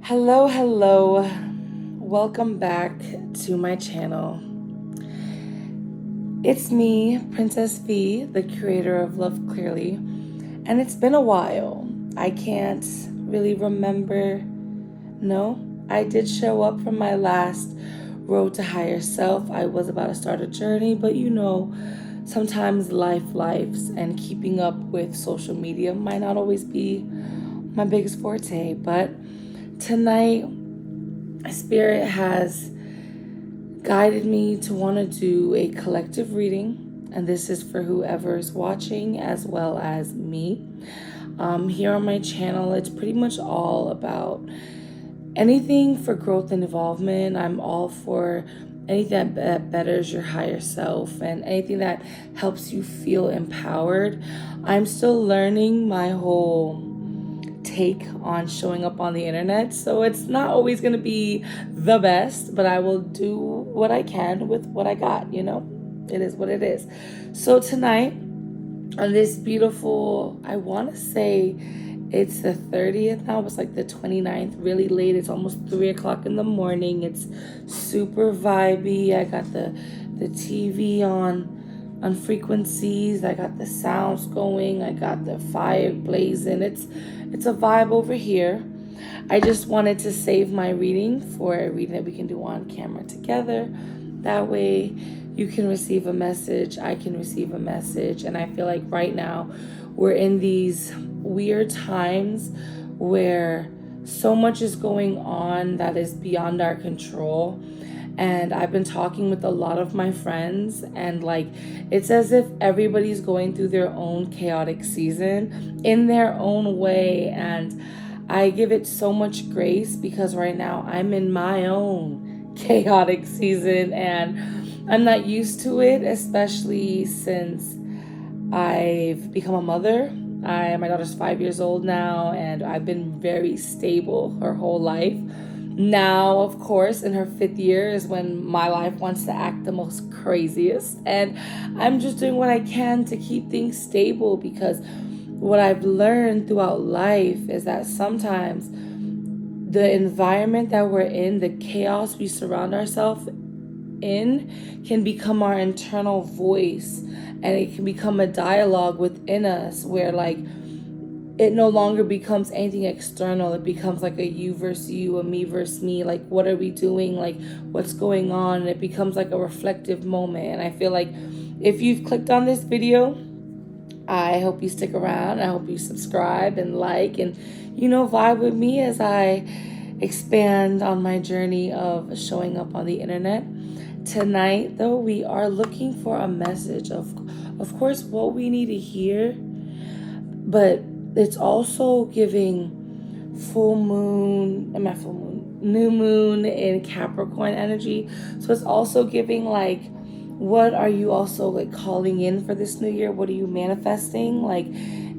Hello, hello. Welcome back to my channel. It's me, Princess V, the creator of Love Clearly, and it's been a while. I can't really remember. No, I did show up from my last Road to Higher Self. I was about to start a journey, but sometimes lives, and keeping up with social media might not always be my biggest forte, but tonight, Spirit has guided me to want to do a collective reading, and this is for whoever's watching as well as me. Here on my channel, it's pretty much all about anything for growth and evolvement. I'm all for anything that betters your higher self and anything that helps you feel empowered. I'm still learning my whole take on showing up on the internet, so it's not always going to be the best, but I will do what I can with what I got. It is what it is. So tonight, on this beautiful, I want to say it's the 30th now, it's like the 29th, really late. It's almost 3 o'clock in the morning. It's super vibey. I got the TV on frequencies. I got the sounds going. I got the fire blazing. It's a vibe over here. I just wanted to save my reading for a reading that we can do on camera together. That way you can receive a message, I can receive a message. And I feel like right now we're in these weird times where so much is going on that is beyond our control. And I've been talking with a lot of my friends, and it's as if everybody's going through their own chaotic season in their own way. And I give it so much grace because right now I'm in my own chaotic season and I'm not used to it, especially since I've become a mother. My daughter's 5 years old now, and I've been very stable her whole life. Now, of course, in her 5th year is when my life wants to act the most craziest. And I'm just doing what I can to keep things stable, because what I've learned throughout life is that sometimes the environment that we're in, the chaos we surround ourselves in, can become our internal voice, and it can become a dialogue within us where it no longer becomes anything external. It becomes like a you versus you, a me versus me. What are we doing? What's going on? And it becomes like a reflective moment. And I feel like if you've clicked on this video, I hope you stick around. I hope you subscribe and vibe with me as I expand on my journey of showing up on the internet. Tonight, though, we are looking for a message of course, what we need to hear, but it's also giving new moon in Capricorn energy. So it's also giving what are you also calling in for this new year? What are you manifesting?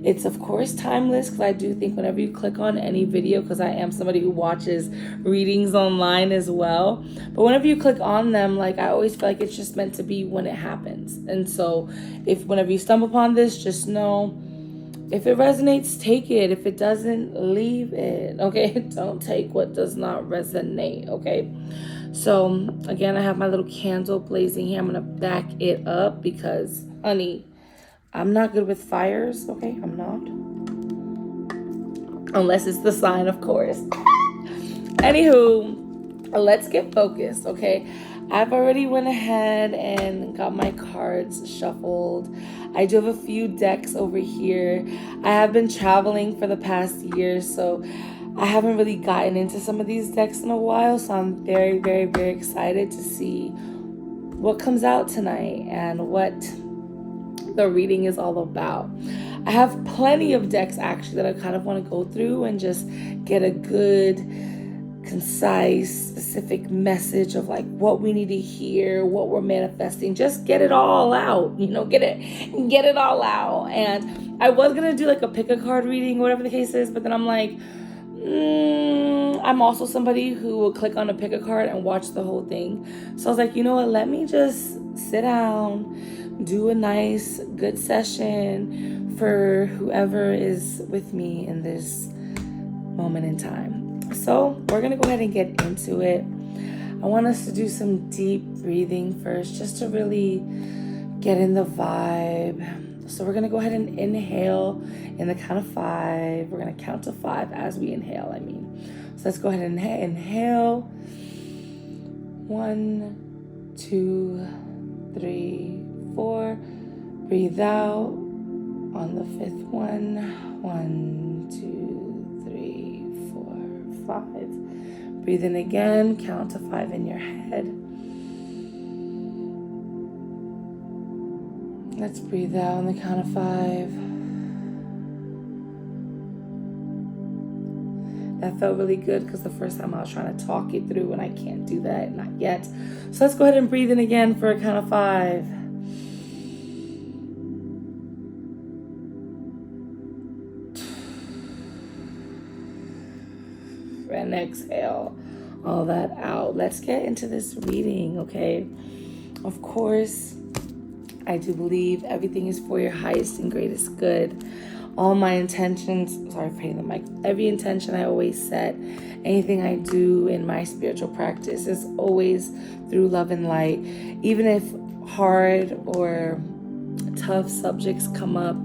It's of course timeless, because I do think whenever you click on any video, because I am somebody who watches readings online as well, but whenever you click on them, I always feel like it's just meant to be when it happens. And so whenever you stumble upon this, just know, if it resonates, take it. If it doesn't, leave it. Okay? Don't take what does not resonate. Okay? So, again, I have my little candle blazing here. I'm going to back it up because, honey, I'm not good with fires. Okay? I'm not. Unless it's the sign, of course. Anywho, let's get focused. Okay? I've already went ahead and got my cards shuffled. I do have a few decks over here. I have been traveling for the past year, so I haven't really gotten into some of these decks in a while, so I'm very, very, very excited to see what comes out tonight and what the reading is all about. I have plenty of decks actually that I kind of want to go through and just get a good, concise, specific message of what we need to hear, what we're manifesting. Just get it all out, get it all out. And I was gonna do a pick a card reading, whatever the case is, but then I'm I'm also somebody who will click on a pick a card and watch the whole thing. So I was like, you know what, let me just sit down, do a nice good session for whoever is with me in this moment in time. So we're going to go ahead and get into it. I want us to do some deep breathing first, just to really get in the vibe. So we're going to go ahead and inhale in the count of 5. We're going to count to 5 as we inhale, So let's go ahead and inhale. 1, 2, 3, 4. Breathe out on the 5th one. 1, 2, 3, 4, 5. Breathe in again. Count to 5 in your head. Let's breathe out on the count of 5. That felt really good because the first time I was trying to talk it through and I can't do that, not yet. So let's go ahead and breathe in again for a count of 5. And exhale all that out. Let's get into this reading, okay? Of course, I do believe everything is for your highest and greatest good. All my intentions, sorry for hitting the mic, every intention I always set, anything I do in my spiritual practice is always through love and light. Even if hard or tough subjects come up,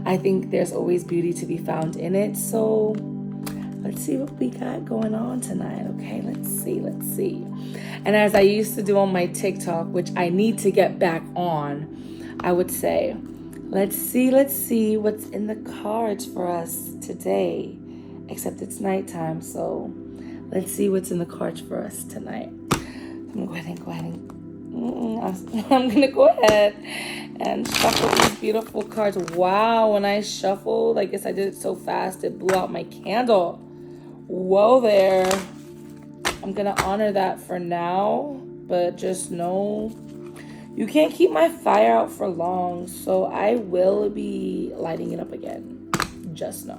I think there's always beauty to be found in it. So let's see what we got going on tonight, okay? Let's see. And as I used to do on my TikTok, which I need to get back on, I would say, let's see what's in the cards for us today. Except it's nighttime, so let's see what's in the cards for us tonight. I'm gonna go ahead and shuffle these beautiful cards. Wow, when I shuffled, I guess I did it so fast it blew out my candle. Whoa there. I'm gonna honor that for now, but just know you can't keep my fire out for long, so I will be lighting it up again. Just know.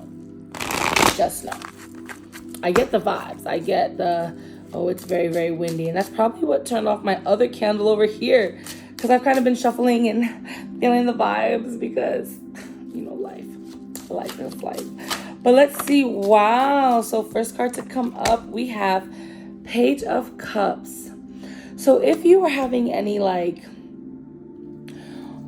I get the vibes. I get it's very, very windy. And that's probably what turned off my other candle over here, because I've kind of been shuffling and feeling the vibes because, life is life. But let's see. Wow. So first card to come up, we have Page of Cups. So if you were having any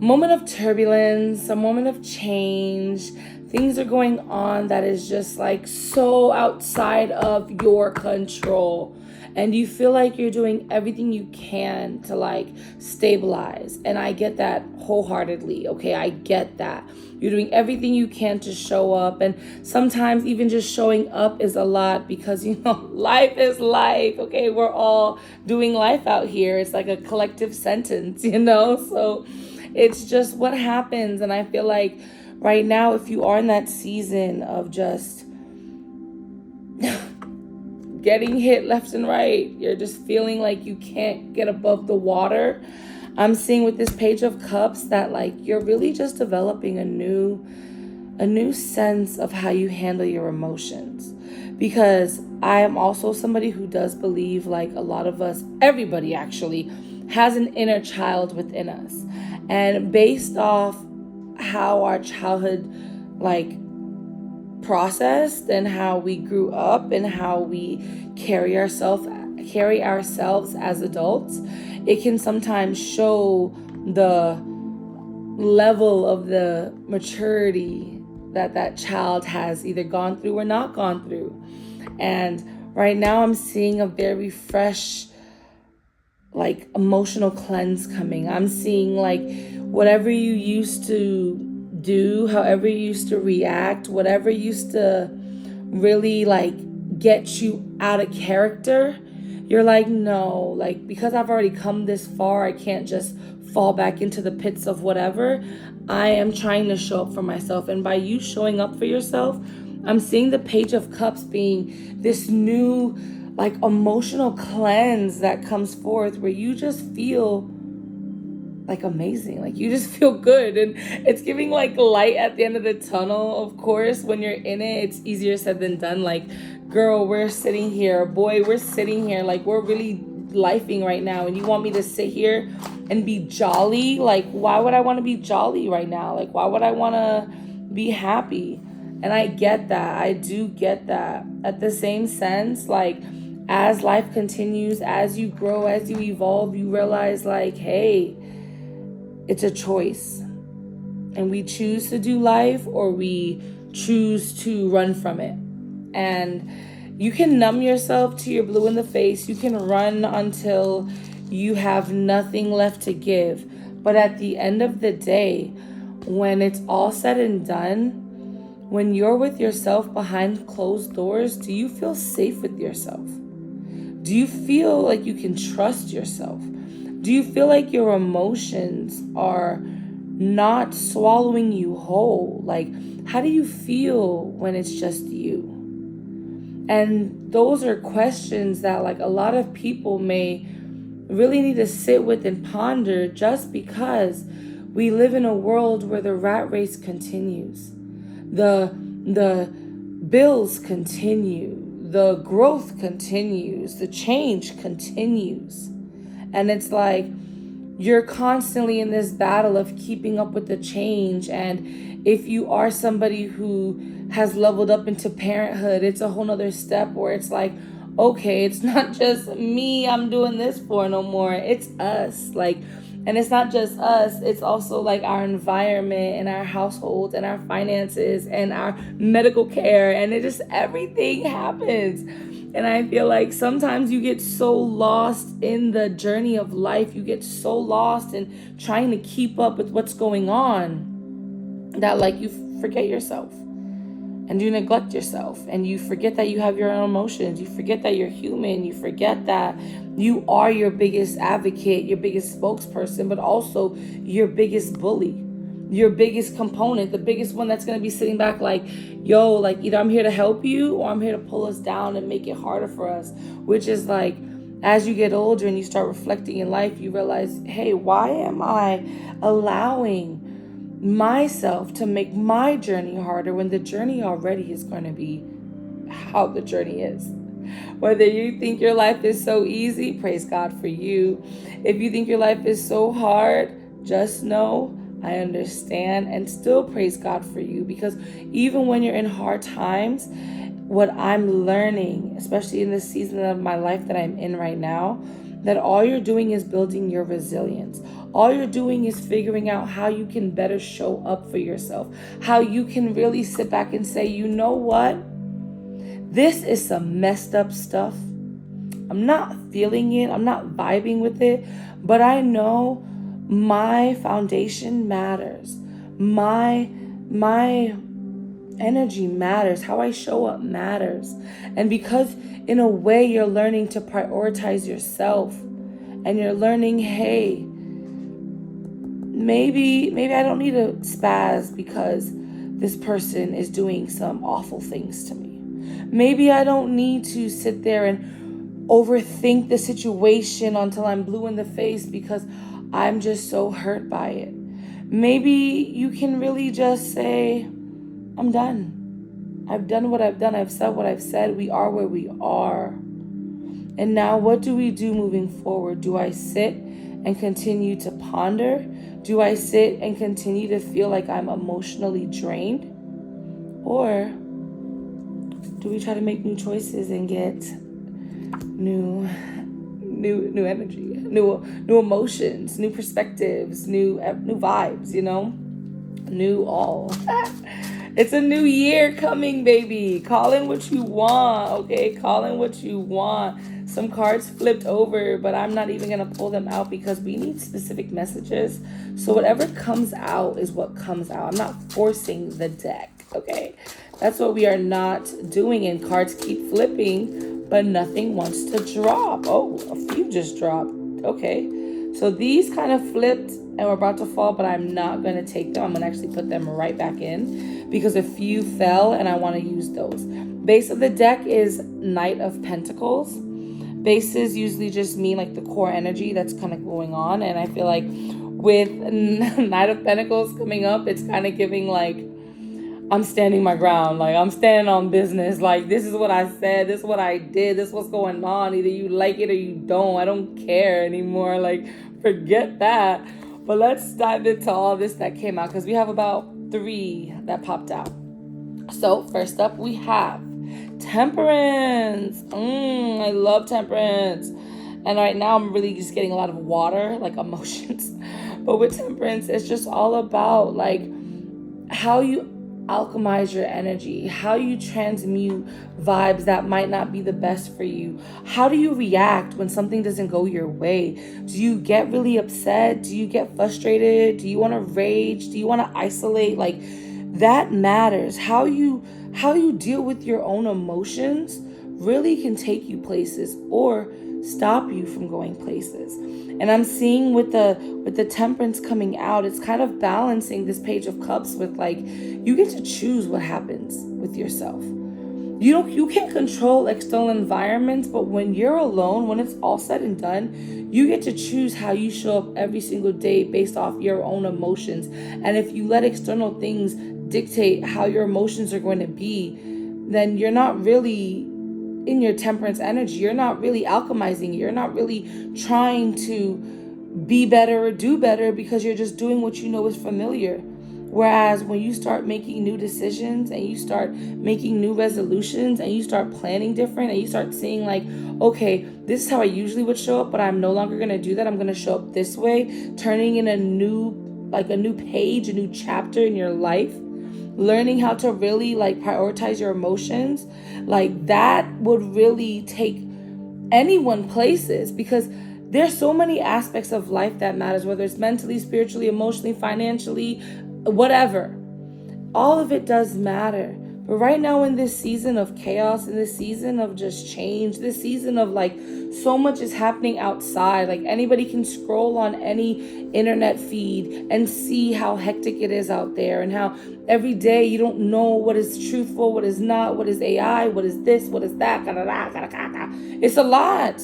moment of turbulence, a moment of change, things are going on that is just so outside of your control, and you feel like you're doing everything you can to stabilize. And I get that wholeheartedly, okay? I get that. You're doing everything you can to show up, and sometimes even just showing up is a lot because, life is life, okay? We're all doing life out here. It's like a collective sentence, So it's just what happens. And I feel like right now, if you are in that season of just getting hit left and right, you're just feeling like you can't get above the water. I'm seeing with this Page of Cups that you're really just developing a new sense of how you handle your emotions. Because I am also somebody who does believe a lot of us, everybody actually, has an inner child within us. And based off how our childhood processed and how we grew up and how we carry ourselves as adults, it can sometimes show the level of the maturity that child has either gone through or not gone through. And right now I'm seeing a very fresh emotional cleanse coming. I'm seeing whatever you used to do, however you used to react, whatever used to really get you out of character, you're no, because I've already come this far, I can't just fall back into the pits of whatever. I am trying to show up for myself. And by you showing up for yourself, I'm seeing the Page of Cups being this new emotional cleanse that comes forth where you just feel amazing. You just feel good, and it's giving light at the end of the tunnel. Of course, when you're in it, it's easier said than done. Girl, we're sitting here, boy, we're sitting here, we're really lifing right now, and you want me to sit here and be jolly? Why would I want to be jolly right now? Why would I want to be happy? And I get that. I do get that. At the same sense, like, as life continues, as you grow, as you evolve, you realize, like, hey, it's a choice. And we choose to do life, or we choose to run from it. And you can numb yourself to your blue in the face. You can run until you have nothing left to give. But at the end of the day, when it's all said and done, when you're with yourself behind closed doors, do you feel safe with yourself? Do you feel like you can trust yourself? Do you feel like your emotions are not swallowing you whole? Like, how do you feel when it's just you? And those are questions that, like, a lot of people may really need to sit with and ponder, just because we live in a world where the rat race continues. The bills continue. The growth continues. The change continues. And it's like you're constantly in this battle of keeping up with the change. And if you are somebody who has leveled up into parenthood, it's a whole nother step where it's like, okay, it's not just me I'm doing this for no more. It's us. Like, and it's not just us, it's also like our environment and our household and our finances and our medical care, and it just, everything happens. And I feel like sometimes you get so lost in the journey of life, you get so lost in trying to keep up with what's going on, that like you forget yourself. And you neglect yourself, and you forget that you have your own emotions. You forget that you're human. You forget that you are your biggest advocate, your biggest spokesperson, but also your biggest bully, your biggest component, the biggest one that's going to be sitting back like, yo, like, either I'm here to help you or I'm here to pull us down and make it harder for us. Which is like, as you get older and you start reflecting in life, you realize, hey, why am I allowing myself to make my journey harder when the journey already is going to be how the journey is? Whether you think your life is so easy, praise God for you. If you think your life is so hard, just know I understand, and still praise God for you. Because even when you're in hard times, what I'm learning, especially in this season of my life that I'm in right now, that all you're doing is building your resilience. All you're doing is figuring out how you can better show up for yourself, how you can really sit back and say, you know what? This is some messed up stuff. I'm not feeling it. I'm not vibing with it. But I know my foundation matters. My energy matters. How I show up matters. And because in a way you're learning to prioritize yourself, and you're learning, hey, maybe I don't need to spaz because this person is doing some awful things to me. Maybe I don't need to sit there and overthink the situation until I'm blue in the face because I'm just so hurt by it. Maybe you can really just say, I'm done. I've done what I've done. I've said what I've said. We are where we are. And now what do we do moving forward? Do I sit and continue to ponder? Do I sit and continue to feel like I'm emotionally drained? Or do we try to make new choices and get new energy, new emotions, new perspectives, new vibes, new all. It's a new year coming, baby. Call in what you want, okay? Call in what you want. Some cards flipped over, but I'm not even going to pull them out because we need specific messages. So whatever comes out is what comes out. I'm not forcing the deck, okay? That's what we are not doing, and cards keep flipping, but nothing wants to drop. Oh, a few just dropped. Okay. So these kind of flipped and were about to fall, but I'm not going to take them. I'm going to actually put them right back in because a few fell and I want to use those. Base of the deck is Knight of Pentacles. Bases usually just mean like the core energy that's kind of going on. And I feel like with Knight of Pentacles coming up, it's kind of giving like, I'm standing my ground. Like, I'm standing on business. Like, this is what I said. This is what I did. This is what's going on. Either you like it or you don't. I don't care anymore. Like, forget that. But let's dive into all this that came out because we have about 3 that popped out. So first up, we have Temperance. I love Temperance. And right now I'm really just getting a lot of water, like emotions. But with Temperance, it's just all about like how you alchemize your energy, how you transmute vibes that might not be the best for you. How do you react when something doesn't go your way? Do you get really upset? Do you get frustrated? Do you want to rage? Do you want to isolate? Like, that matters. How you deal with your own emotions really can take you places or stop you from going places. And I'm seeing with the Temperance coming out, it's kind of balancing this Page of Cups with like, you get to choose what happens with yourself. You can't control external environments, but when you're alone, when it's all said and done, you get to choose how you show up every single day based off your own emotions. And if you let external things dictate how your emotions are going to be, then you're not really in your Temperance energy. You're not really alchemizing. You're not really trying to be better or do better, because you're just doing what you know is familiar. Whereas when you start making new decisions and you start making new resolutions and you start planning different and you start seeing like, okay, this is how I usually would show up, but I'm no longer going to do that. I'm going to show up this way, turning in a new page, a new chapter in your life, learning how to really like prioritize your emotions, like that would really take anyone places, because there's so many aspects of life that matters, whether it's mentally, spiritually, emotionally, financially, whatever. All of it does matter. But right now, in this season of chaos, in this season of just change, this season of like so much is happening outside, like anybody can scroll on any internet feed and see how hectic it is out there, and how every day you don't know what is truthful, what is not, what is AI, what is this, what is that. It's a lot.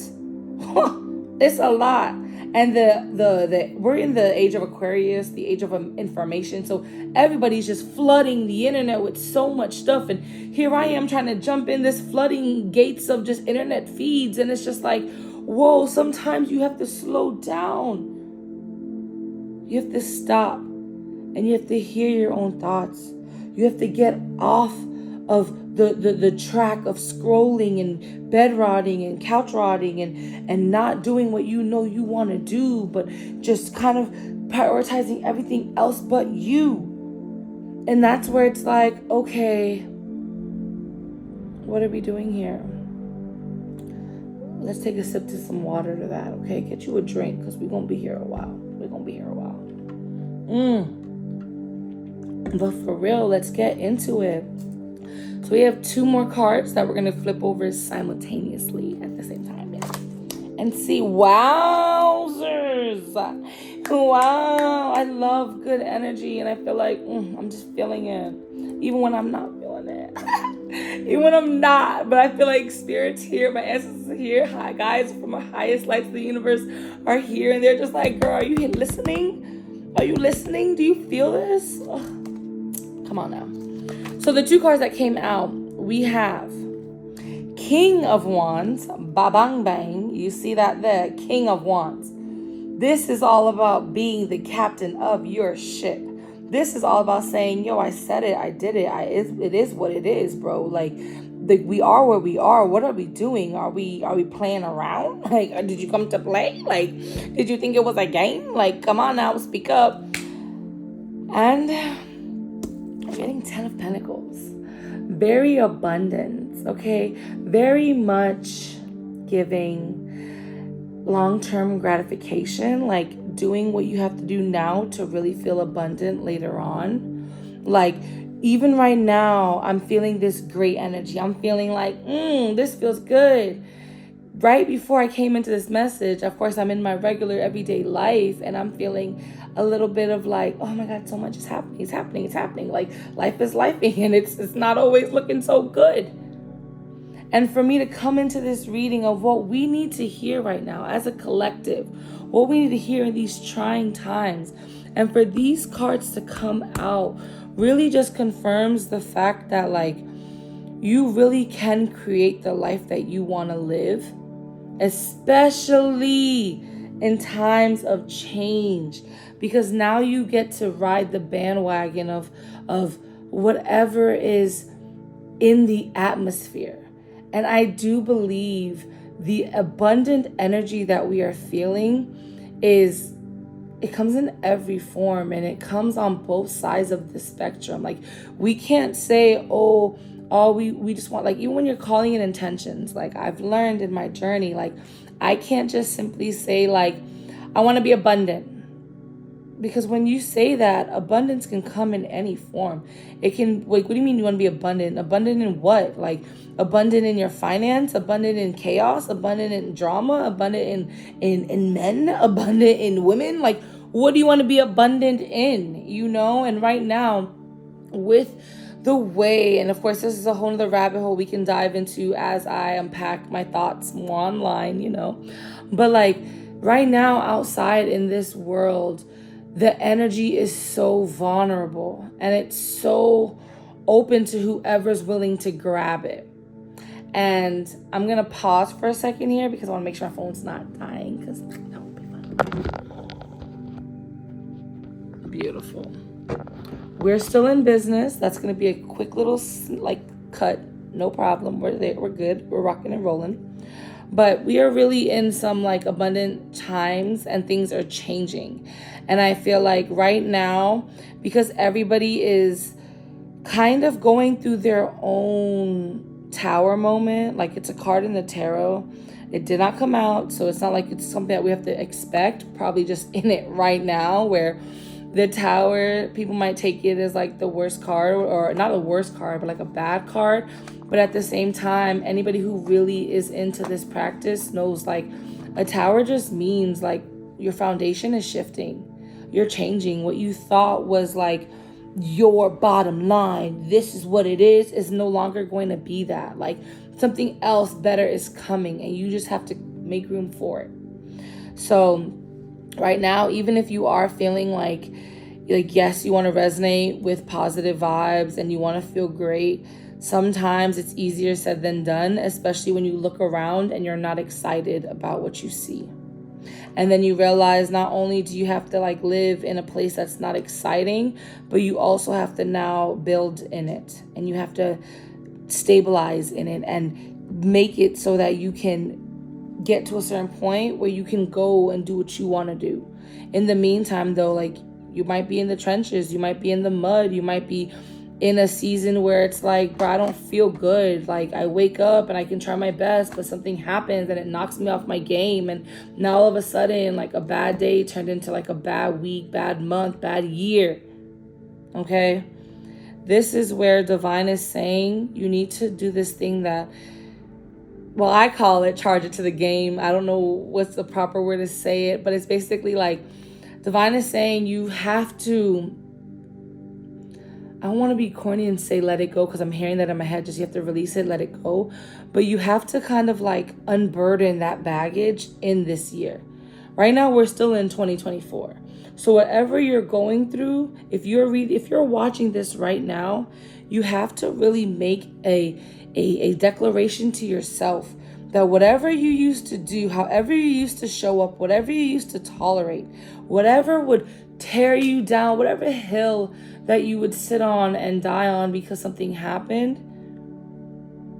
It's a lot. And the we're in the age of Aquarius, the age of information. So everybody's just flooding the internet with so much stuff. And here I am trying to jump in this flooding gates of just internet feeds. And it's just like, whoa, sometimes you have to slow down. You have to stop. And you have to hear your own thoughts. You have to get off of the track of scrolling and bed rotting and couch rotting and not doing what you know you want to do, but just kind of prioritizing everything else but you. And that's where it's like, okay, what are we doing here? Let's take a sip to some water to that, okay? Get you a drink, because we're going to be here a while. But for real, let's get into it. So we have 2 more cards that we're going to flip over simultaneously at the same time. Yeah. And see, wowzers. Wow, I love good energy, and I feel like I'm just feeling it. Even when I'm not feeling it. Even when I'm not. But I feel like Spirit's here, my ancestors are here. Hi, guys from the highest lights of the universe are here, and they're just like, girl, are you listening? Are you listening? Do you feel this? Ugh. Come on now. So the 2 cards that came out, we have King of Wands, ba-bang bang. You see that there, King of Wands. This is all about being the captain of your ship. This is all about saying, yo, I said it, I did it. It is what it is, bro. Like, we are where we are. What are we doing? Are we playing around? Like, did you come to play? Like, did you think it was a game? Like, come on now, speak up. And I'm getting 10 of Pentacles. Very abundant, okay? Very much giving long-term gratification, like doing what you have to do now to really feel abundant later on. Like, even right now, I'm feeling this great energy. I'm feeling like, this feels good. Right before I came into this message, of course, I'm in my regular everyday life, and I'm feeling a little bit of like, oh my God, so much is happening. It's happening. Like, life is lifing, and it's not always looking so good. And for me to come into this reading of what we need to hear right now as a collective, what we need to hear in these trying times, and for these cards to come out really just confirms the fact that like you really can create the life that you want to live, especially in times of change, because now you get to ride the bandwagon of whatever is in the atmosphere. And I do believe the abundant energy that we are feeling it comes in every form, and it comes on both sides of the spectrum. Like, we can't say, oh, all we just want, like, even when you're calling in intentions, like I've learned in my journey, like I can't just simply say like, I want to be abundant. Because when you say that, abundance can come in any form. It can, like, what do you mean you want to be abundant? Abundant in what? Like, abundant in your finance, abundant in chaos, abundant in drama, abundant in men, abundant in women? Like, what do you want to be abundant in? You know? And right now, with the way, and of course this is a whole other rabbit hole we can dive into as I unpack my thoughts more online, you know. But like right now outside in this world, the energy is so vulnerable and it's so open to whoever's willing to grab it. And I'm gonna pause for a second here because I want to make sure my phone's not dying, because that would be fun. Beautiful. We're still in business. That's going to be a quick little like cut. No problem. We're there. We're good. We're rocking and rolling. But we are really in some like abundant times, and things are changing. And I feel like right now, because everybody is kind of going through their own tower moment, like it's a card in the tarot. It did not come out, so it's not like it's something that we have to expect. Probably just in it right now, where the tower, people might take it as like the worst card, or not a worst card, but like a bad card. But at the same time, anybody who really is into this practice knows like a tower just means like your foundation is shifting. You're changing. What you thought was like your bottom line, this is what it is no longer going to be that. Like something else better is coming, and you just have to make room for it. So right now, even if you are feeling like yes, you want to resonate with positive vibes and you want to feel great, sometimes it's easier said than done, especially when you look around and you're not excited about what you see. And then you realize not only do you have to like live in a place that's not exciting, but you also have to now build in it, and you have to stabilize in it and make it so that you can get to a certain point where you can go and do what you want to do. In the meantime, though, like you might be in the trenches, you might be in the mud, you might be in a season where it's like, bro, I don't feel good. Like I wake up and I can try my best, but something happens and it knocks me off my game. And now all of a sudden, like a bad day turned into like a bad week, bad month, bad year. Okay? This is where Divine is saying you need to do this thing that, well, I call it charge it to the game. I don't know what's the proper word to say it, but it's basically like Divine is saying you have to, I don't want to be corny and say let it go, because I'm hearing that in my head, just you have to release it, let it go. But you have to kind of like unburden that baggage in this year. Right now, we're still in 2024. So whatever you're going through, if you're watching this right now, you have to really make a declaration to yourself that whatever you used to do, however you used to show up, whatever you used to tolerate, whatever would tear you down, whatever hill that you would sit on and die on because something happened,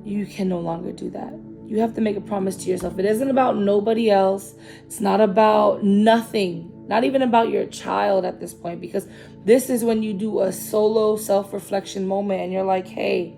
you can no longer do that. You have to make a promise to yourself. It isn't about nobody else. It's not about nothing, not even about your child at this point, because this is when you do a solo self-reflection moment and you're like, hey,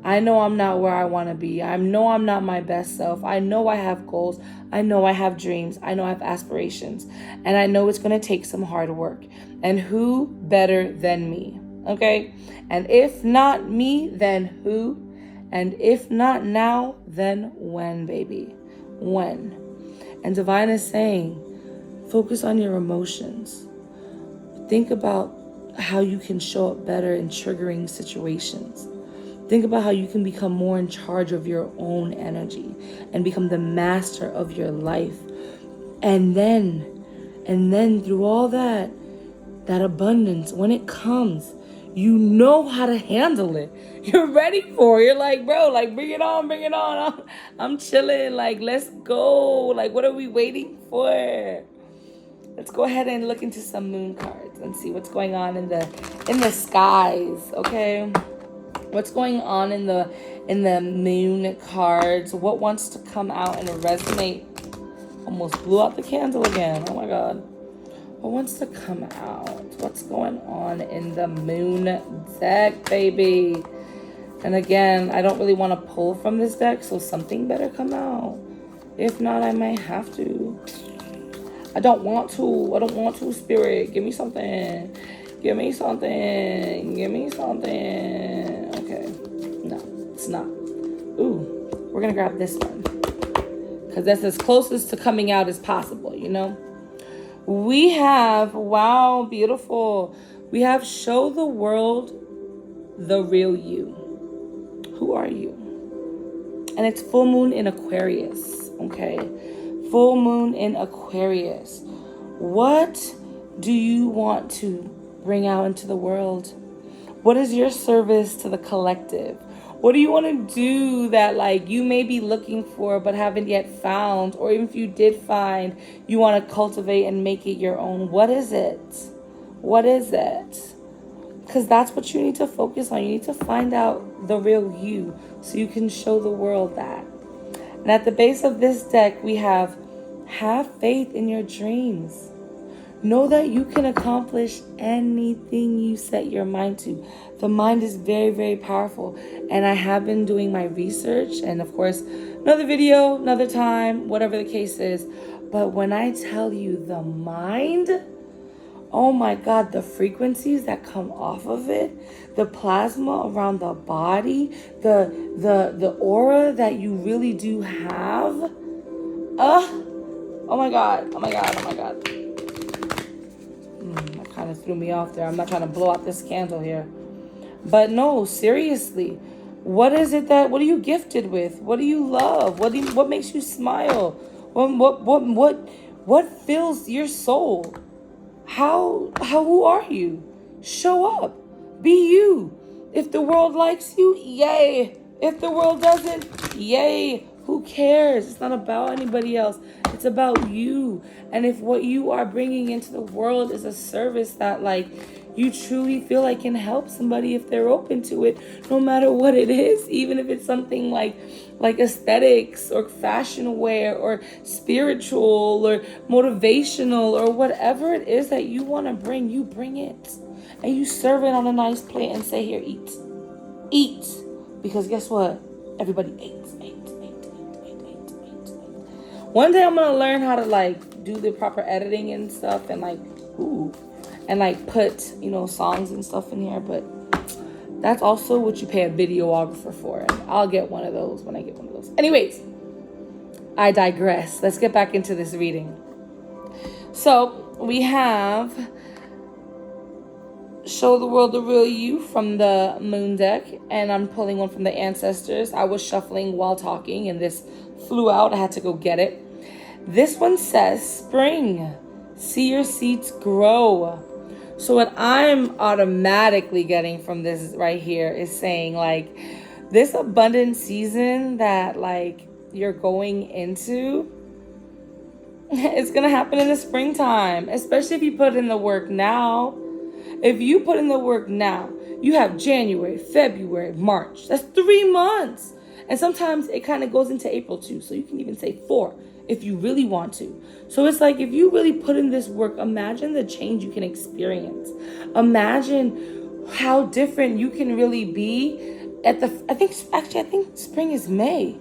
I know I'm not where I want to be. I know I'm not my best self. I know I have goals. I know I have dreams. I know I have aspirations. And I know it's going to take some hard work. And who better than me? Okay? And if not me, then who? And if not now, then when, baby? When? And Divine is saying, focus on your emotions. Think about how you can show up better in triggering situations. Think about how you can become more in charge of your own energy and become the master of your life. And then through all that abundance, when it comes, you know how to handle it. You're ready for it. You're like, bro, like, bring it on, bring it on. I'm chilling. Like, let's go. Like, what are we waiting for? Let's go ahead and look into some moon cards and see what's going on in the skies, okay? What's going on in the moon cards? What wants to come out and resonate? Almost blew out the candle again. Oh my God. What wants to come out? What's going on in the moon deck, baby? And again, I don't really want to pull from this deck, so something better come out. If not, I might have to. I don't want to, Spirit. Give me something. Give me something. Give me something. Okay. No, it's not. Ooh, we're going to grab this one. Because that's as closest to coming out as possible, you know? We have, wow, beautiful. We have show the world the real you. Who are you? And it's full moon in Aquarius, okay? Full moon in Aquarius. What do you want to bring out into the world? What is your service to the collective? What do you want to do that like you may be looking for but haven't yet found? Or even if you did find, you want to cultivate and make it your own. What is it? What is it? Because that's what you need to focus on. You need to find out the real you so you can show the world that. And at the base of this deck, we have faith in your dreams. Know that you can accomplish anything you set your mind to. The mind is very, very powerful. And I have been doing my research. And of course, another video, another time, whatever the case is. But when I tell you the mind, oh my God, the frequencies that come off of it, the plasma around the body, the aura that you really do have. Oh my God, oh my God, oh my God. That kind of threw me off there. I'm not trying to blow out this candle here. But no, seriously, what is it what are you gifted with? What do you love? What makes you smile? What fills your soul? Who are you? Show up. Be you. If the world likes you, yay. If the world doesn't, yay. Who cares? It's not about anybody else. It's about you. And if what you are bringing into the world is a service that like you truly feel like can help somebody if they're open to it, no matter what it is, even if it's something like aesthetics or fashion wear or spiritual or motivational or whatever it is that you want to bring, you bring it. And you serve it on a nice plate and say, here, eat. Eat. Because guess what? Everybody ate. One day I'm going to learn how to like do the proper editing and stuff and like, and like put, songs and stuff in here. But that's also what you pay a videographer for. And I'll get one of those when I get one of those. Anyways, I digress. Let's get back into this reading. So we have Show the World the Real You from the Moon deck. And I'm pulling one from the Ancestors. I was shuffling while talking and this flew out. I had to go get it. This one says, spring, see your seeds grow. So what I'm automatically getting from this right here is saying like this abundant season that like you're going into, it's going to happen in the springtime, especially if you put in the work now. If you put in the work now, you have January, February, March. That's 3 months. And sometimes it kind of goes into April too. So you can even say 4 if you really want to. So it's like if you really put in this work, imagine the change you can experience. Imagine how different you can really be I think spring is May.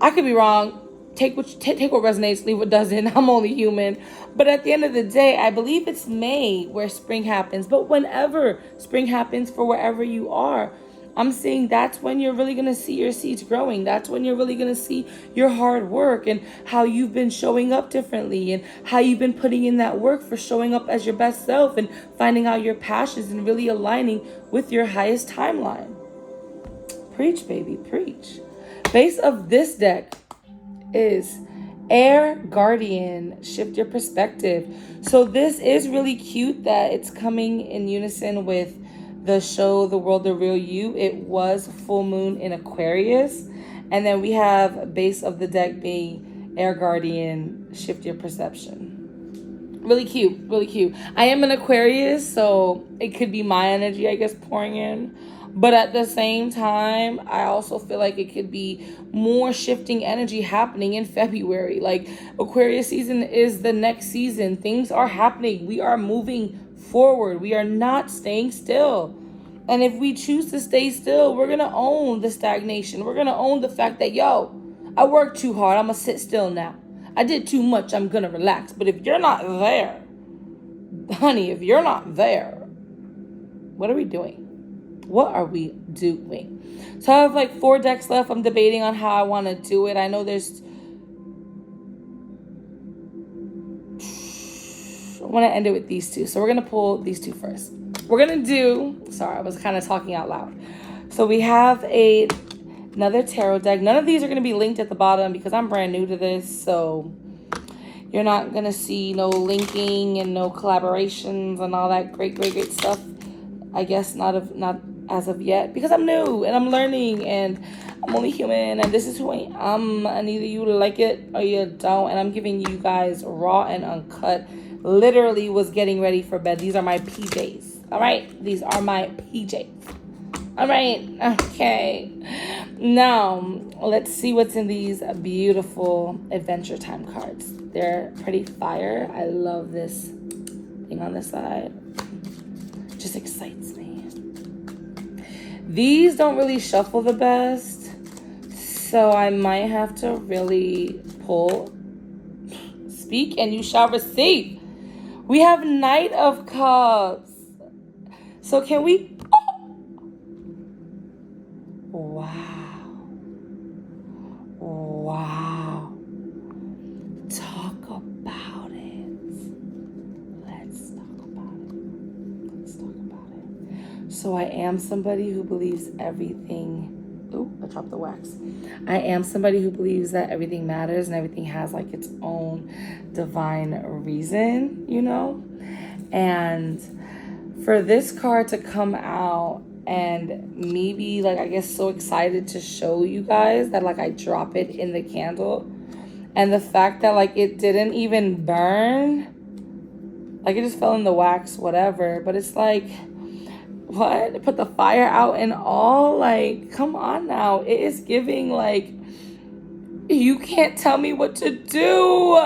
I could be wrong. Take what resonates, leave what doesn't. I'm only human. But at the end of the day, I believe it's May where spring happens. But whenever spring happens for wherever you are, I'm saying that's when you're really going to see your seeds growing. That's when you're really going to see your hard work and how you've been showing up differently and how you've been putting in that work for showing up as your best self and finding out your passions and really aligning with your highest timeline. Preach, baby, preach. Base of this deck is Air Guardian. Shift your perspective. So this is really cute that it's coming in unison with the Show the World the Real You. It was full moon in Aquarius. And then we have base of the deck being Air Guardian, shift your perception. Really cute, really cute. I am an Aquarius, so it could be my energy, I guess, pouring in. But at the same time, I also feel like it could be more shifting energy happening in February. Like Aquarius season is the next season. Things are happening. We are moving forward. We are not staying still. And if we choose to stay still, we're going to own the stagnation. We're going to own the fact that, yo, I worked too hard. I'm going to sit still now. I did too much. I'm going to relax. But if you're not there, honey, if you're not there, what are we doing? What are we doing? So I have like 4 decks left. I'm debating on how I want to do it. I know I want to end it with these 2. So we're going to pull these 2 first. We're going to do, sorry, I was kind of talking out loud. So we have another tarot deck. None of these are going to be linked at the bottom because I'm brand new to this. So you're not going to see no linking and no collaborations and all that great stuff. I guess not as of yet, because I'm new and I'm learning and I'm only human and this is who I am, and either you like it or you don't, and I'm giving you guys raw and uncut. Literally was getting ready for bed. These are my PJs. All right, these are my PJs. All right, okay. Now let's see what's in these beautiful Adventure Time cards. They're pretty fire. I love this thing on the side. Just excites me. These don't really shuffle the best, so I might have to really pull. Speak and you shall receive. We have Knight of Cups. So can we... Wow. Talk about it. Let's talk about it. So I am somebody who believes everything... Ooh, I dropped the wax. I am somebody who believes that everything matters and everything has like its own divine reason, you know? And for this card to come out and me be like, I guess, so excited to show you guys that like I drop it in the candle, and the fact that like it didn't even burn, like it just fell in the wax, whatever, but it's like, what? Put the fire out and all? Like, come on now. It is giving like, you can't tell me what to do.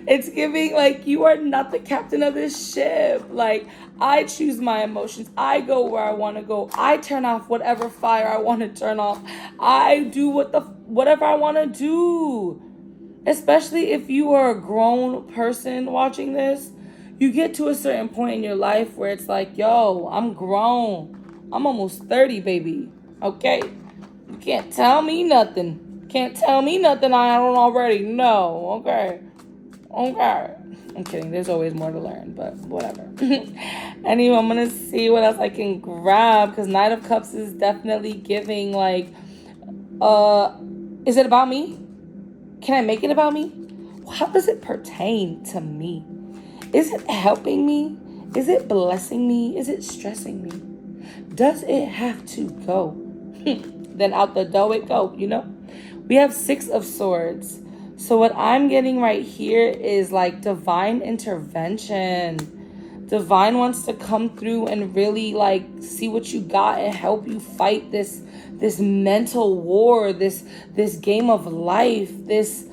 It's giving like, you are not the captain of this ship. Like, I choose my emotions. I go where I want to go. I turn off whatever fire I want to turn off. I do whatever I want to do. Especially if you are a grown person watching this. You get to a certain point in your life where it's like, yo, I'm grown. I'm almost 30, baby. Okay? You can't tell me nothing. Can't tell me nothing I don't already know. Okay? I'm kidding. There's always more to learn, but whatever. Anyway, I'm going to see what else I can grab, because Knight of Cups is definitely giving like, is it about me? Can I make it about me? How does it pertain to me? Is it helping me? Is it blessing me? Is it stressing me? Does it have to go? Then out the door it go, you know? We have 6 of Swords. So what I'm getting right here is like divine intervention. Divine wants to come through and really like see what you got and help you fight this mental war, this game of life, this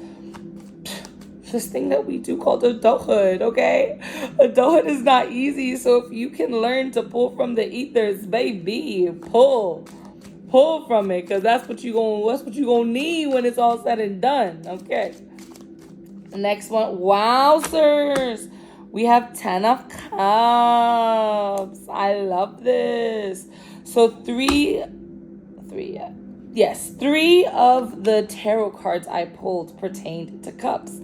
thing that we do called adulthood, okay? Adulthood is not easy, so if you can learn to pull from the ethers, baby, pull from it, because that's what you gonna need when it's all said and done, okay? Next one, wowzers, we have 10 of Cups. I love this. So 3 of the tarot cards I pulled pertained to cups.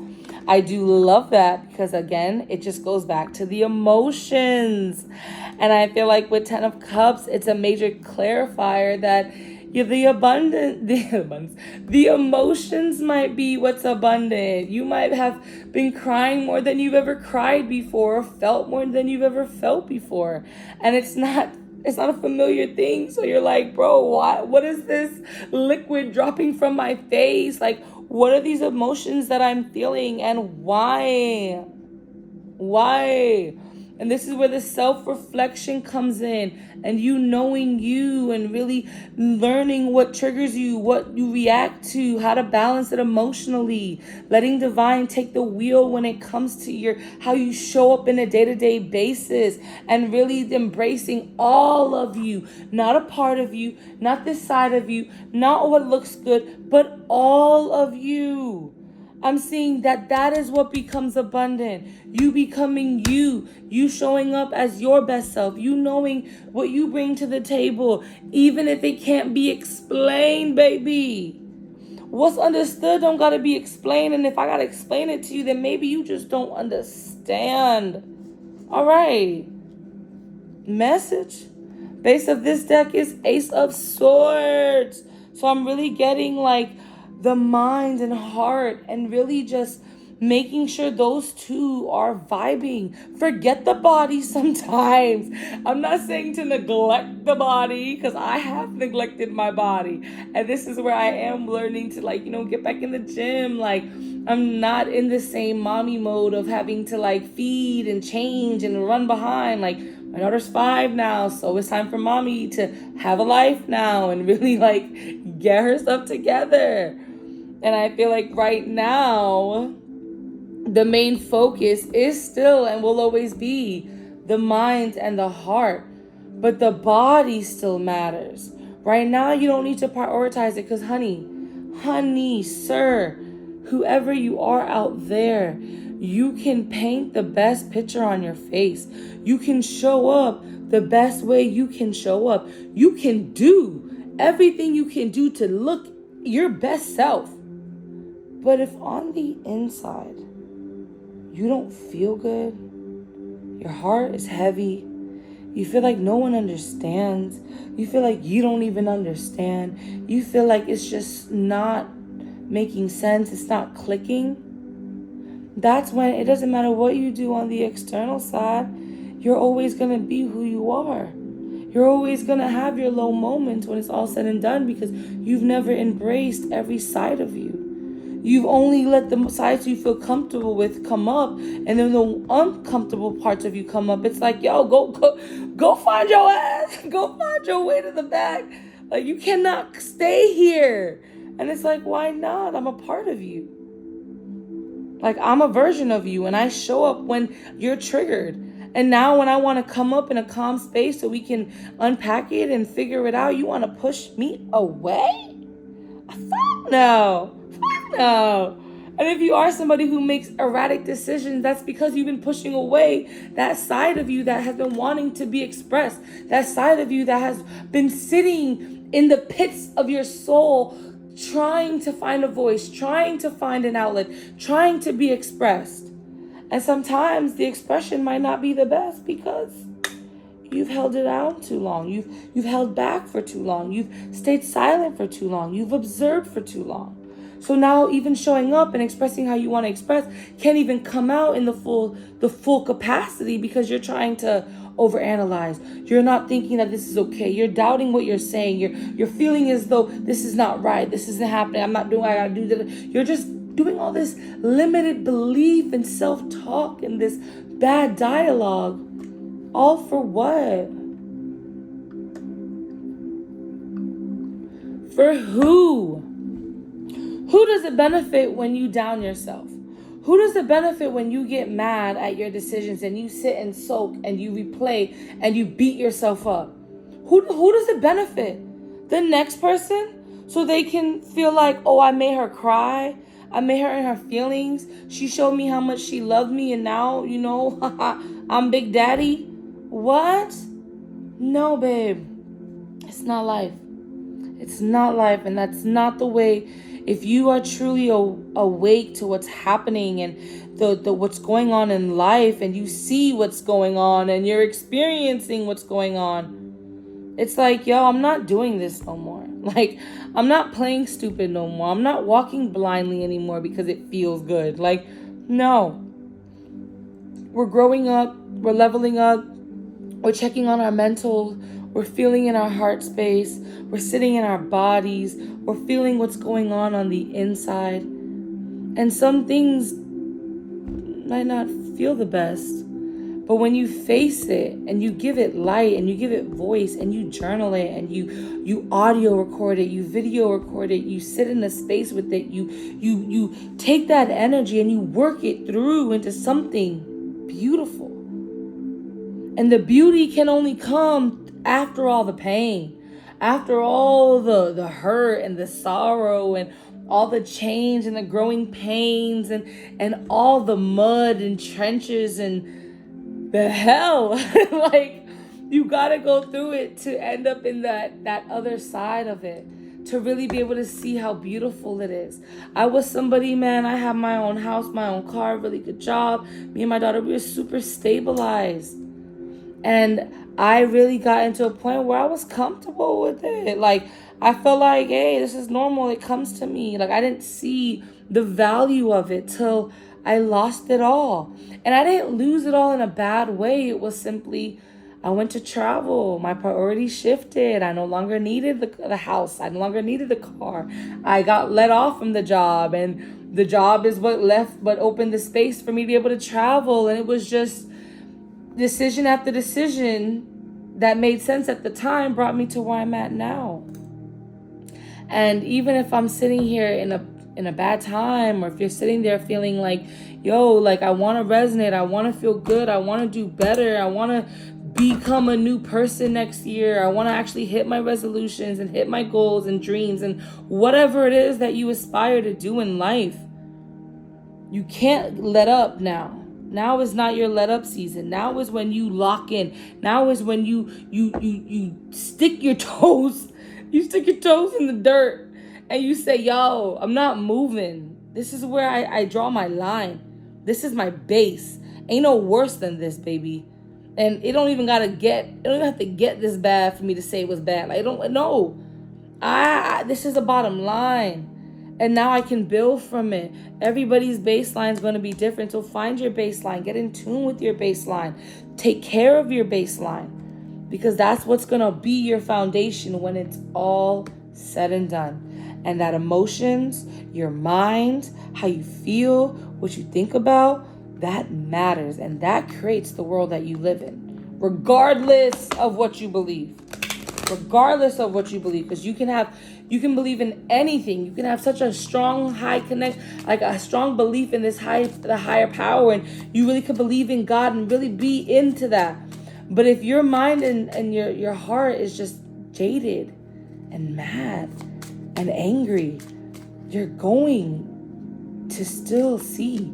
I do love that because, again, it just goes back to the emotions. And I feel like with 10 of Cups, it's a major clarifier that the emotions might be what's abundant. You might have been crying more than you've ever cried before, or felt more than you've ever felt before. And it's not a familiar thing. So you're like, bro, what is this liquid dropping from my face? Like, what are these emotions that I'm feeling, and why? And this is where the self-reflection comes in, and you knowing you and really learning what triggers you, what you react to, how to balance it emotionally, letting divine take the wheel when it comes to your how you show up in a day-to-day basis, and really embracing all of you, not a part of you, not this side of you, not what looks good, but all of you. I'm seeing that is what becomes abundant. You becoming you. You showing up as your best self. You knowing what you bring to the table, even if it can't be explained, baby. What's understood don't gotta be explained. And if I gotta explain it to you, then maybe you just don't understand. All right. Message. Base of this deck is Ace of Swords. So I'm really getting like the mind and heart, and really just making sure those two are vibing. Forget the body sometimes. I'm not saying to neglect the body, because I have neglected my body. And this is where I am learning to get back in the gym. Like, I'm not in the same mommy mode of having to feed and change and run behind. Like, my daughter's 5 now, so it's time for mommy to have a life now and really get her stuff together. And I feel like right now, the main focus is still and will always be the mind and the heart. But the body still matters. Right now, you don't need to prioritize it, because honey, sir, whoever you are out there, you can paint the best picture on your face. You can show up the best way you can show up. You can do everything you can do to look your best self. But if on the inside, you don't feel good, your heart is heavy, you feel like no one understands, you feel like you don't even understand, you feel like it's just not making sense, it's not clicking, that's when it doesn't matter what you do on the external side, you're always going to be who you are. You're always going to have your low moments when it's all said and done, because you've never embraced every side of you. You've only let the sides you feel comfortable with come up, and then the uncomfortable parts of you come up. It's like, yo, go find your ass. Go find your way to the back. Like, you cannot stay here. And it's like, why not? I'm a part of you. Like, I'm a version of you, and I show up when you're triggered. And now when I want to come up in a calm space so we can unpack it and figure it out, you want to push me away? Fuck no. No. And if you are somebody who makes erratic decisions, that's because you've been pushing away that side of you that has been wanting to be expressed, that side of you that has been sitting in the pits of your soul, trying to find a voice, trying to find an outlet, trying to be expressed. And sometimes the expression might not be the best because you've held it out too long. You've held back for too long. You've stayed silent for too long. You've observed for too long. So now even showing up and expressing how you want to express can't even come out in the full capacity, because you're trying to overanalyze. You're not thinking that this is okay. You're doubting what you're saying. You're feeling as though this is not right. This isn't happening. I'm not doing what I gotta do that. You're just doing all this limited belief and self-talk and this bad dialogue. All for what? For who? Who does it benefit when you down yourself? Who does it benefit when you get mad at your decisions and you sit and soak and you replay and you beat yourself up? Who does it benefit? The next person? So they can feel like, oh, I made her cry. I made her in her feelings. She showed me how much she loved me, and now, I'm Big Daddy. What? No, babe. It's not life. It's not life, and that's not the way. If you are truly awake to what's happening and the what's going on in life, and you see what's going on and you're experiencing what's going on, it's like, yo, I'm not doing this no more. Like, I'm not playing stupid no more. I'm not walking blindly anymore because it feels good. Like, no. We're growing up. We're leveling up. We're checking on our mental. We're feeling in our heart space. We're sitting in our bodies. We're feeling what's going on the inside. And some things might not feel the best, But when you face it and you give it light and you give it voice and you journal it and you audio record it, you video record it, you sit in a space with it, you take that energy and you work it through into something beautiful. And the beauty can only come after all the pain, after all the hurt and the sorrow and all the change and the growing pains and all the mud and trenches and the hell. Like, you gotta go through it to end up in that other side of it, to really be able to see how beautiful it is. I was somebody, man, I have my own house, my own car, really good job. Me and my daughter, we were super stabilized. And I really got into a point where I was comfortable with it. Like, I felt like, hey, this is normal. It comes to me. Like, I didn't see the value of it till I lost it all. And I didn't lose it all in a bad way. It was simply, I went to travel. My priorities shifted. I no longer needed the house. I no longer needed the car. I got let off from the job. And the job is what opened the space for me to be able to travel. And it was just decision after decision that made sense at the time brought me to where I'm at now. And even if I'm sitting here in a bad time, or if you're sitting there feeling like, yo, like, I want to resonate, I want to feel good, I want to do better, I want to become a new person next year, I want to actually hit my resolutions and hit my goals and dreams and whatever it is that you aspire to do in life, you can't let up now. Now is not your let up season. Now is when you lock in. Now is when you stick your toes. You stick your toes in the dirt and you say, yo, I'm not moving. This is where I draw my line. This is my base. Ain't no worse than this, baby. And it don't even have to get this bad for me to say it was bad. Like, this is the bottom line. And now I can build from it. Everybody's baseline is going to be different. So find your baseline. Get in tune with your baseline. Take care of your baseline. Because that's what's going to be your foundation when it's all said and done. And that emotions, your mind, how you feel, what you think about, that matters. And that creates the world that you live in. Regardless of what you believe. Because you can believe in anything. You can have such a strong a strong belief in the higher power, and you really could believe in God and really be into that. But if your mind and your heart is just jaded and mad and angry, you're going to still see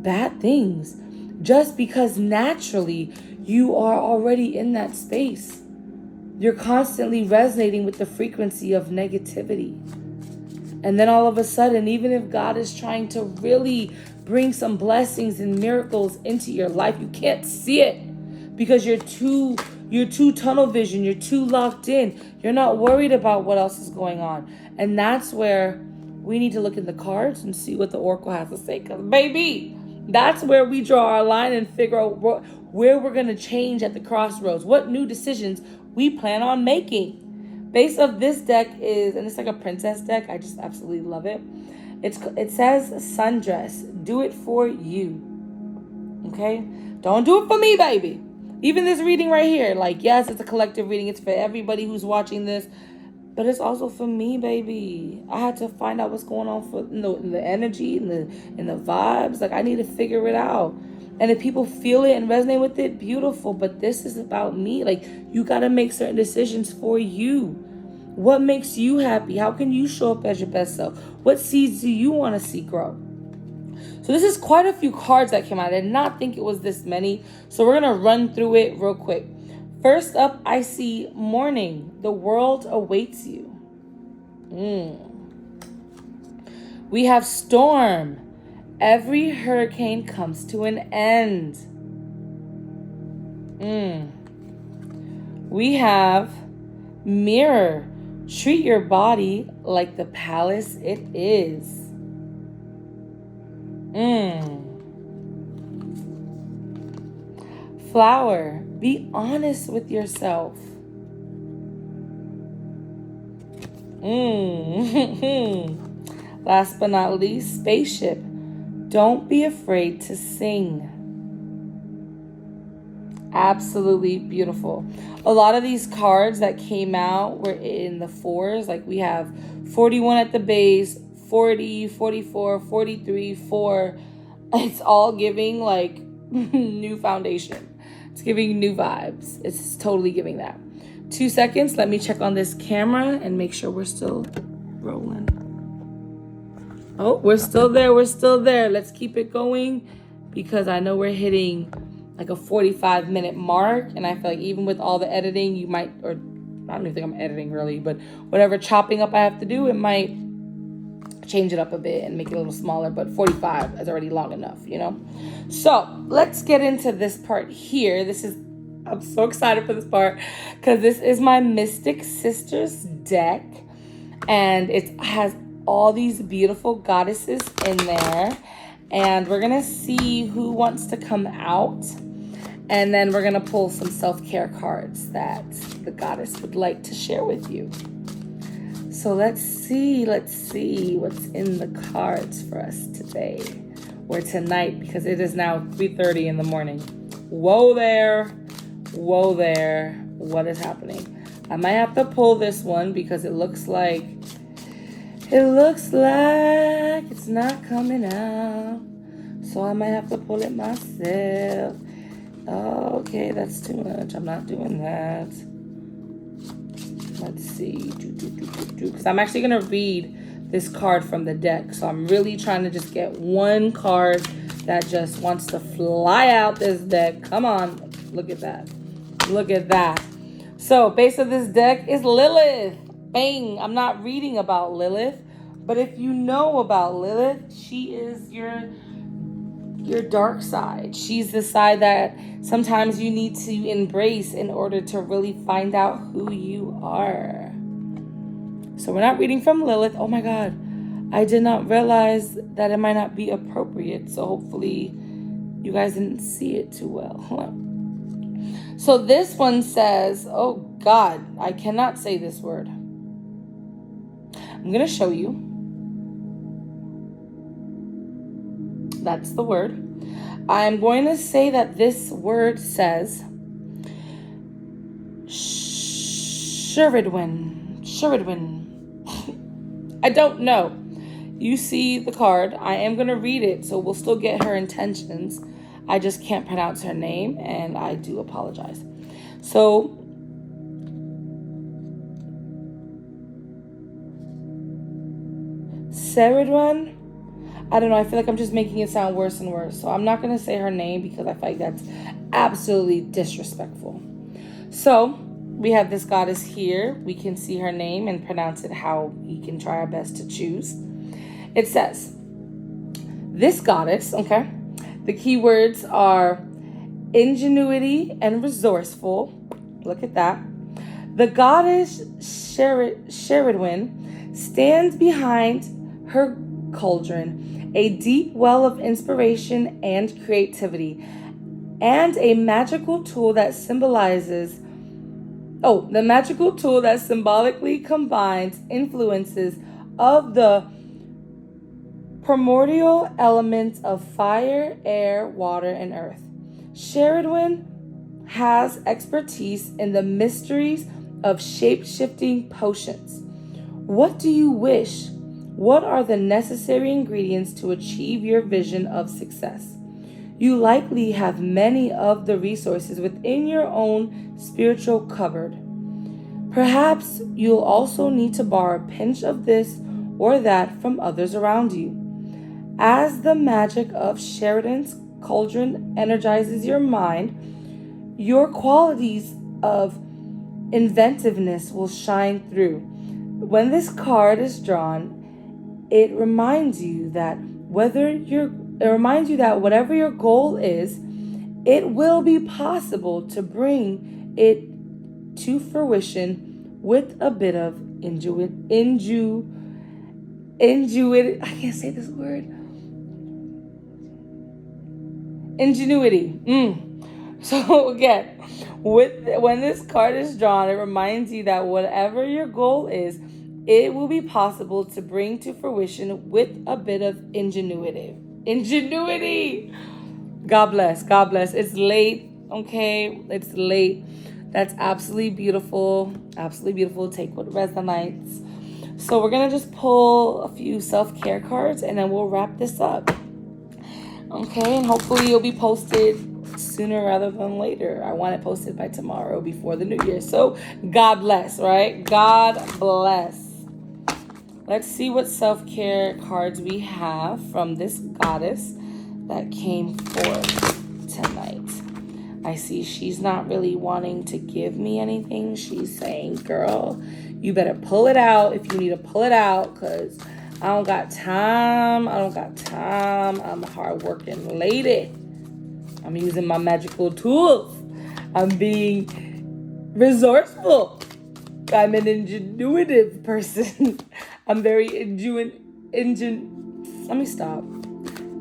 bad things just because naturally you are already in that space. You're constantly resonating with the frequency of negativity. And then all of a sudden, even if God is trying to really bring some blessings and miracles into your life, you can't see it because you're too tunnel vision. You're too locked in. You're not worried about what else is going on. And that's where we need to look in the cards and see what the Oracle has to say. Because, baby, that's where we draw our line and figure out where we're going to change at the crossroads. What new decisions we plan on making. Base of this deck is, and it's like a princess deck. I just absolutely love it. It says sundress. Do it for you. Okay? Don't do it for me, baby. Even this reading right here, like, yes, it's a collective reading. It's for everybody who's watching this. But it's also for me, baby. I had to find out what's going on in the energy, in the vibes. Like, I need to figure it out. And if people feel it and resonate with it, beautiful. But this is about me. Like, you got to make certain decisions for you. What makes you happy? How can you show up as your best self? What seeds do you want to see grow? So this is quite a few cards that came out. I did not think it was this many. So we're going to run through it real quick. First up, I see morning. The world awaits you. We have storm. Every hurricane comes to an end. We have mirror. Treat your body like the palace it is. Flower. Be honest with yourself. Last but not least, spaceship. Don't be afraid to sing. Absolutely beautiful. A lot of these cards that came out were in the fours. Like we have 41 at the base, 40, 44, 43, 4. It's all giving like new foundation. It's giving new vibes. It's totally giving that. 2 seconds. Let me check on this camera and make sure we're still rolling. Oh, we're still there. We're still there. Let's keep it going because I know we're hitting like a 45-minute mark. And I feel like even with all the editing, you might, or I don't even think I'm editing really, but whatever chopping up I have to do, it might change it up a bit and make it a little smaller. But 45 is already long enough, you know? So let's get into this part here. I'm so excited for this part because this is my Mystic Sisters deck. And it has all these beautiful goddesses in there. And we're going to see who wants to come out. And then we're going to pull some self-care cards that the goddess would like to share with you. So let's see what's in the cards for us today or tonight, because it is now 3:30 in the morning. Whoa there. What is happening? I might have to pull this one because it looks like it's not coming out. So I might have to pull it myself. Okay, that's too much. I'm not doing that. Let's see. Because I'm actually going to read this card from the deck. So I'm really trying to just get one card that just wants to fly out this deck. Come on. Look at that. So base of this deck is Lilith. Bang. I'm not reading about Lilith. But if you know about Lilith, she is your dark side. She's the side that sometimes you need to embrace in order to really find out who you are. So we're not reading from Lilith. Oh my God. I did not realize that it might not be appropriate. So hopefully you guys didn't see it too well. Hold on. So this one says, oh God, I cannot say this word. I'm going to show you. That's the word. I'm going to say that this word says Sherridwin. I don't know. You see the card. I am going to read it, so we'll still get her intentions. I just can't pronounce her name, and I do apologize. So, Sherridwin. I don't know. I feel like I'm just making it sound worse and worse. So I'm not going to say her name because I feel like that's absolutely disrespectful. So we have this goddess here. We can see her name and pronounce it how we can try our best to choose. It says, this goddess, okay, the keywords are ingenuity and resourceful. Look at that. The goddess Sherridwin stands behind her cauldron, a deep well of inspiration and creativity, and the magical tool that symbolically combines influences of the primordial elements of fire, air, water, and earth. Sherridwin has expertise in the mysteries of shape-shifting potions. What do you wish? What are the necessary ingredients to achieve your vision of success? You likely have many of the resources within your own spiritual cupboard. Perhaps you'll also need to borrow a pinch of this or that from others around you. As the magic of Sheridan's cauldron energizes your mind, your qualities of inventiveness will shine through. When this card is drawn, it reminds you that whatever your goal is, it will be possible to bring it to fruition with a bit of ingenuity. So again, when this card is drawn, it reminds you that whatever your goal is, it will be possible to bring to fruition with a bit of ingenuity. God bless. It's late. okay? It's late. That's absolutely beautiful. Absolutely beautiful. Take what resonates. So we're going to just pull a few self-care cards and then we'll wrap this up. Okay, and hopefully it'll be posted sooner rather than later. I want it posted by tomorrow before the new year. So God bless, right? God bless. Let's see what self-care cards we have from this goddess that came forth tonight. I see she's not really wanting to give me anything. She's saying, girl, you better pull it out if you need to pull it out, because I don't got time. I'm a hard-working lady. I'm using my magical tools. I'm being resourceful. I'm an ingenuitive person. I'm very let me stop.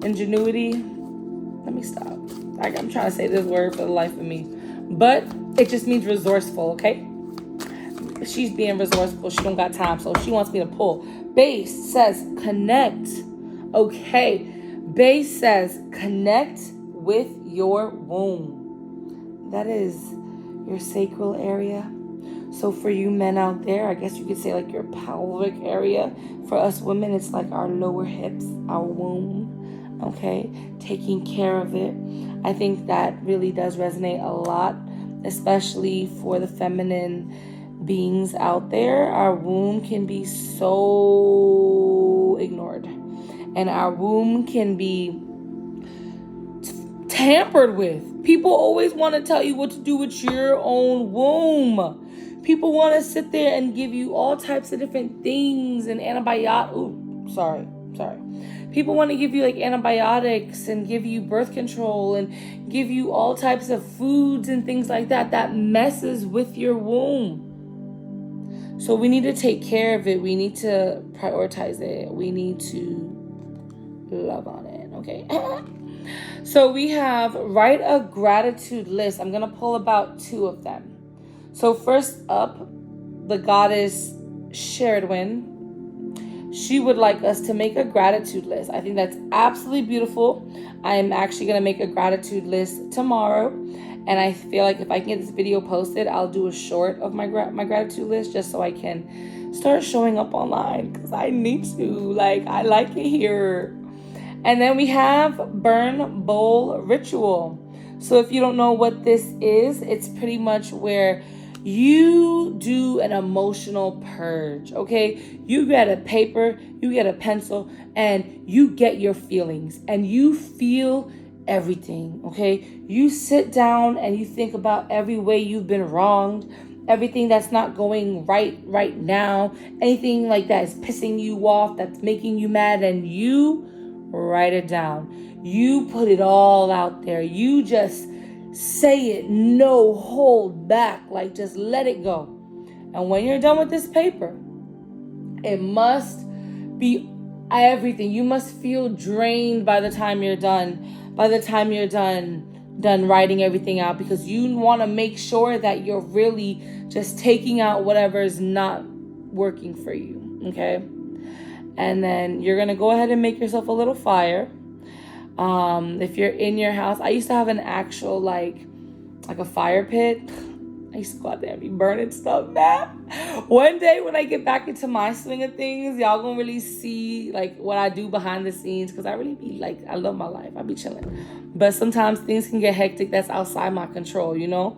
Ingenuity. Let me stop. I'm trying to say this word for the life of me. But it just means resourceful, okay? She's being resourceful. She don't got time, so she wants me to pull. Base says connect. Okay. Base says connect with your womb. That is your sacral area. So for you men out there, I guess you could say like your pelvic area. For us women, it's like our lower hips, our womb, okay? Taking care of it. I think that really does resonate a lot, especially for the feminine beings out there. Our womb can be so ignored. And our womb can be tampered with. People always want to tell you what to do with your own womb. People want to sit there and give you all types of different things and antibiotics. Sorry. People want to give you like antibiotics and give you birth control and give you all types of foods and things like that. That messes with your womb. So we need to take care of it. We need to prioritize it. We need to love on it, okay? So we have write a gratitude list. I'm going to pull about 2 of them. So first up, the goddess Sheridwin. She would like us to make a gratitude list. I think that's absolutely beautiful. I am actually going to make a gratitude list tomorrow. And I feel like if I can get this video posted, I'll do a short of my gratitude list just so I can start showing up online, because I need to. Like, I like it here. And then we have burn bowl ritual. So if you don't know what this is, it's pretty much where you do an emotional purge, okay? You get a paper, you get a pencil, and you get your feelings, and you feel everything, okay? You sit down and you think about every way you've been wronged, everything that's not going right now, anything like that is pissing you off, that's making you mad, and you write it down. You put it all out there. You just say it, no hold back, like just let it go. And when you're done with this paper, it must be everything. You must feel drained by the time you're done. By the time you're done writing everything out, because you want to make sure that you're really just taking out whatever is not working for you, okay? And then you're going to go ahead and make yourself a little fire. If you're in your house, I used to have an actual like a fire pit. I used to go out there and be burning stuff, man. One day when I get back into my swing of things, y'all gonna really see like what I do behind the scenes, because I really be like, I love my life. I be chilling. But sometimes things can get hectic. That's outside my control, you know?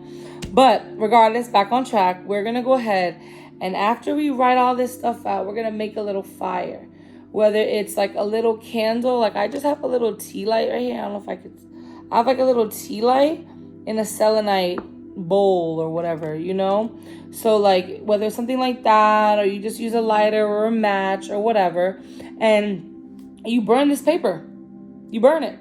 But regardless, back on track, we're gonna go ahead, and after we write all this stuff out, we're gonna make a little fire. Whether it's like a little candle, like I just have a little tea light right here. I don't know if I have like a little tea light in a selenite bowl or whatever, you know? So like whether it's something like that, or you just use a lighter or a match or whatever, and you burn this paper. You burn it.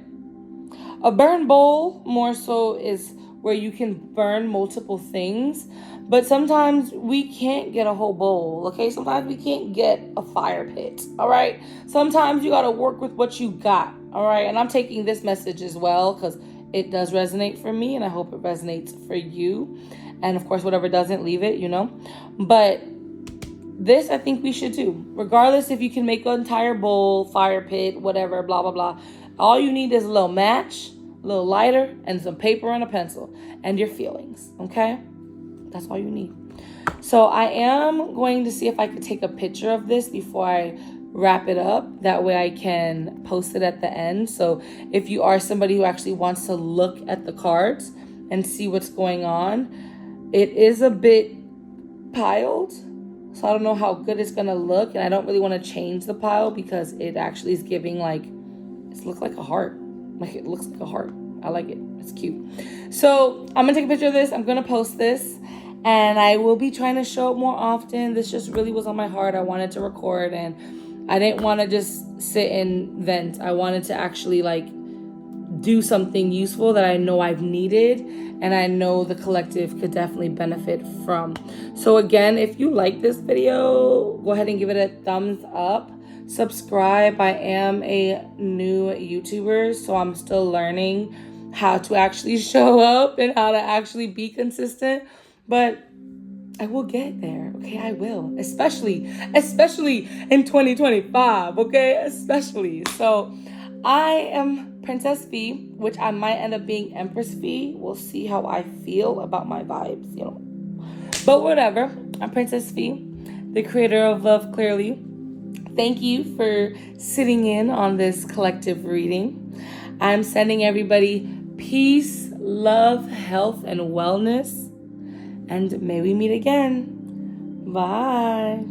A burn bowl more so is where you can burn multiple things. But sometimes we can't get a whole bowl, okay? Sometimes we can't get a fire pit, all right? Sometimes you got to work with what you got, all right? And I'm taking this message as well because it does resonate for me, and I hope it resonates for you. And, of course, whatever doesn't, leave it, you know? But this I think we should do. Regardless if you can make an entire bowl, fire pit, whatever, blah, blah, blah. All you need is a little match, a little lighter, and some paper and a pencil, and your feelings, okay? That's all you need. So I am going to see if I could take a picture of this before I wrap it up. That way I can post it at the end. So if you are somebody who actually wants to look at the cards and see what's going on, it is a bit piled. So I don't know how good it's going to look. And I don't really want to change the pile because it actually is giving like, it looks like a heart. Like it looks like a heart. I like it. It's cute. So I'm going to take a picture of this. I'm going to post this. And I will be trying to show up more often. This just really was on my heart. I wanted to record and I didn't want to just sit and vent. I wanted to actually like do something useful that I know I've needed and I know the collective could definitely benefit from. So again, if you like this video, go ahead and give it a thumbs up. Subscribe. I am a new YouTuber, so I'm still learning how to actually show up and how to actually be consistent. But I will get there, okay? I will, especially in 2025, okay? Especially. So I am Princess Fee, which I might end up being Empress Fee. We'll see how I feel about my vibes, you know. But whatever. I'm Princess Fee, the creator of Love Clearly. Thank you for sitting in on this collective reading. I'm sending everybody peace, love, health, and wellness. And may we meet again. Bye.